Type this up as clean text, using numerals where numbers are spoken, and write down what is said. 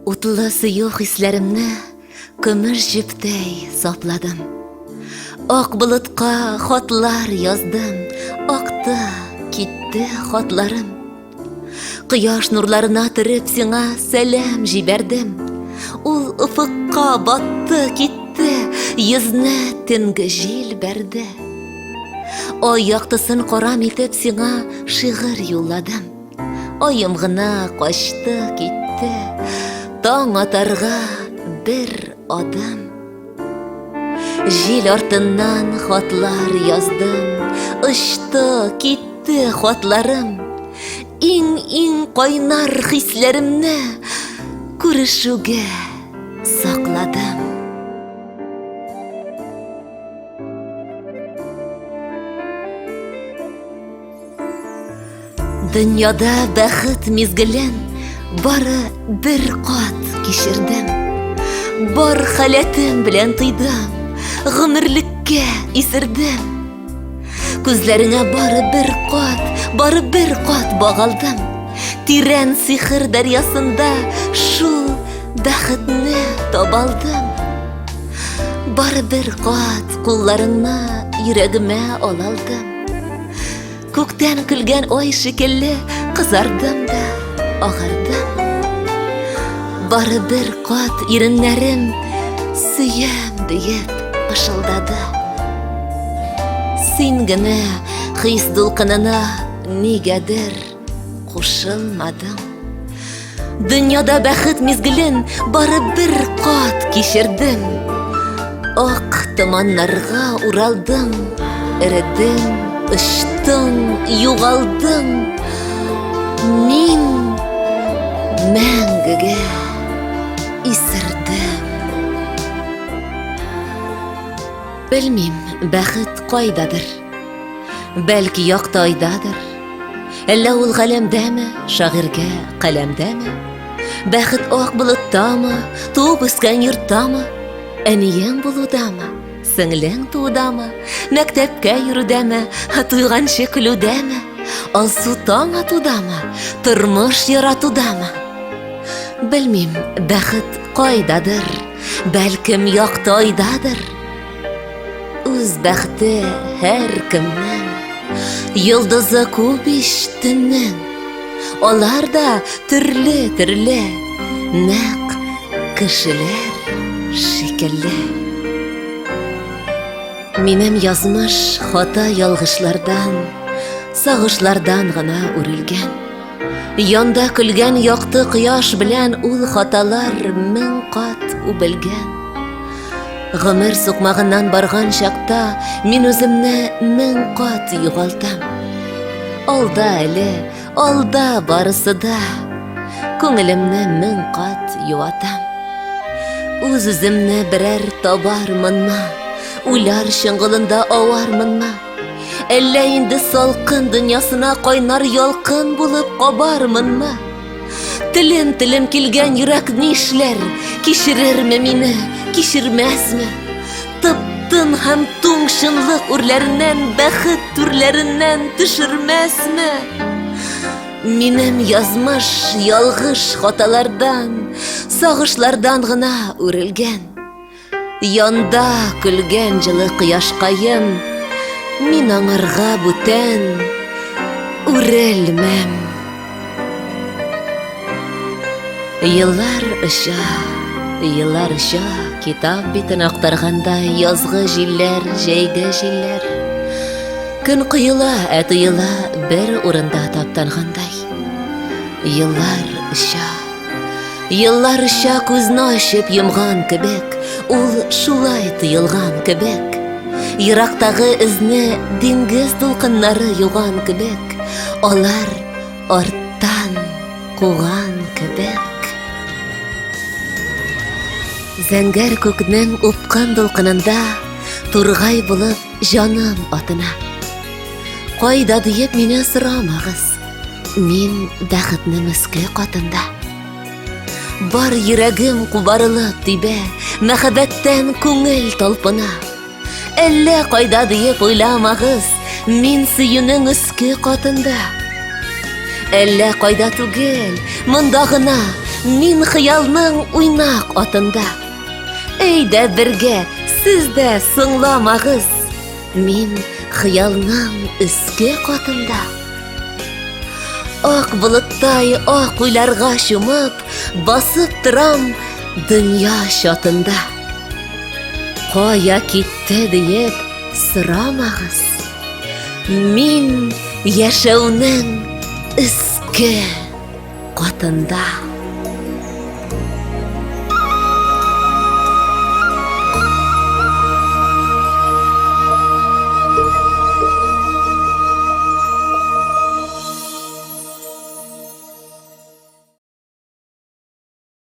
Утлы сыю хисләремне көмеш җептәй сапладым. Ак болытка хатлар яздым, акты, китте хатларым. Кояш нурларына төреп сиңа сәлам җибәрдем. Ул уфыкка батты, китте, йөзне төнге җил бәрде. Ай яктысын карам итеп сиңа шигырь юлладым. Аем гына качты, китте, таң атарга бер адым. Җил артыннан хатлар яздым, очты, китте хатларым. Иң кайнар хисләремне күрешүгә сакладым. Дөньяда бәхет мизгелен бары бер кат кичердем. Бар халәтем белән тыйдым, гомерлеккә исердем. Күзләреңә бары бер кат багалдым. Тирән сихер дәрьясында шул бәхетне табалдым. Бары бер кат кулларыңны йөрәгемә алалдым. Күктән көлгән ай шикелле кызардым да агардым. Бары бер кат иреннәрем сөям диеп пышылдады. Син генә хис дулкынына нигәдер кушылмадың. Дөньяда бәхет мизгелен бары бер кат кичердем. Ак томаннарга уралдың, эредең, очтың, югалдың. Мин мәңгегә исердем. Белмим, бәхет кайдадыр, бәлки якты айдадыр. Әллә ул галәмдәме, шагыйрьгә каләмдәме? Бәхет ак болыттамы, туып үскән йорттамы? Әниең булудамы, сеңлең туудамы? Мәктәпкә йөрүдәме, туйганчы көлүдәме? Алсу таң атудамы, тормыш яратудамы? Белмим, бәхет кайдадыр, бәлкем якты айдадыр. Үз бәхте һәр кемнең, йолдызы күп ич төннең. Алар да төрле, нәк кешеләр шикелле. Минем язмыш хата ялгышлардан, сагышлардан гына үрелгән. Янда көлгән якты кояш белән ул хаталар мең кат үбелгән. Гомер сукмагыннан барган чакта мин үземне мең кат югалтам. Алда әле, алда барысы да, күңелемне мең кат юатам. Үз-үземне берәр табармынмы, уйлар шыңгылында авармынмы? Әллә инде салкын дөньясына кайнар ялкын булып кабармынмы? Телем килгән йөрәк нишләр, кичерерме мине, кичермәсме? Тып-тын һәм туң шынлык үрләреннән, бәхет түрләреннән төшермәсме? Минем язмыш ялгыш хаталардан, сагышлардан гына үрелгән. Янда көлгән җылы кояшкаем, мин аңарга бүтән үрелмәм. Йыллар оча, китап битен актаргандай, язгы җилләр, җәйге җилләр. Көн кыела, тыела бер урында таптангандай. Йыллар оча күзне ачып йомган кебек, ул шулай тыелган кебек. Ерактагы эзне диңгез дулкыннары юган кебек, алар арттан куган кебек. Зәңгәр күкнең упкан дулкынында тургай булып җаным атына. Кайда диеп мине сорамагыз, мин бәхетнең өске катында. Бар йөрәгем кубарылып тибә, мәхәббәттән күңел талпына. Әллә кайда диеп уйламагыз, мин сөюнең өске катында. Әллә кайда түгел, монда гына, Мин хыялның уйнак атында. Әйдә бергә, сез дә соңламагыз. Мин хыялның өске катында. Ак болыттай ак уйларга чумып, басып торам дөнья чатында. Кая китте диеп сорамагыз. Мин яшәүнең өске катында.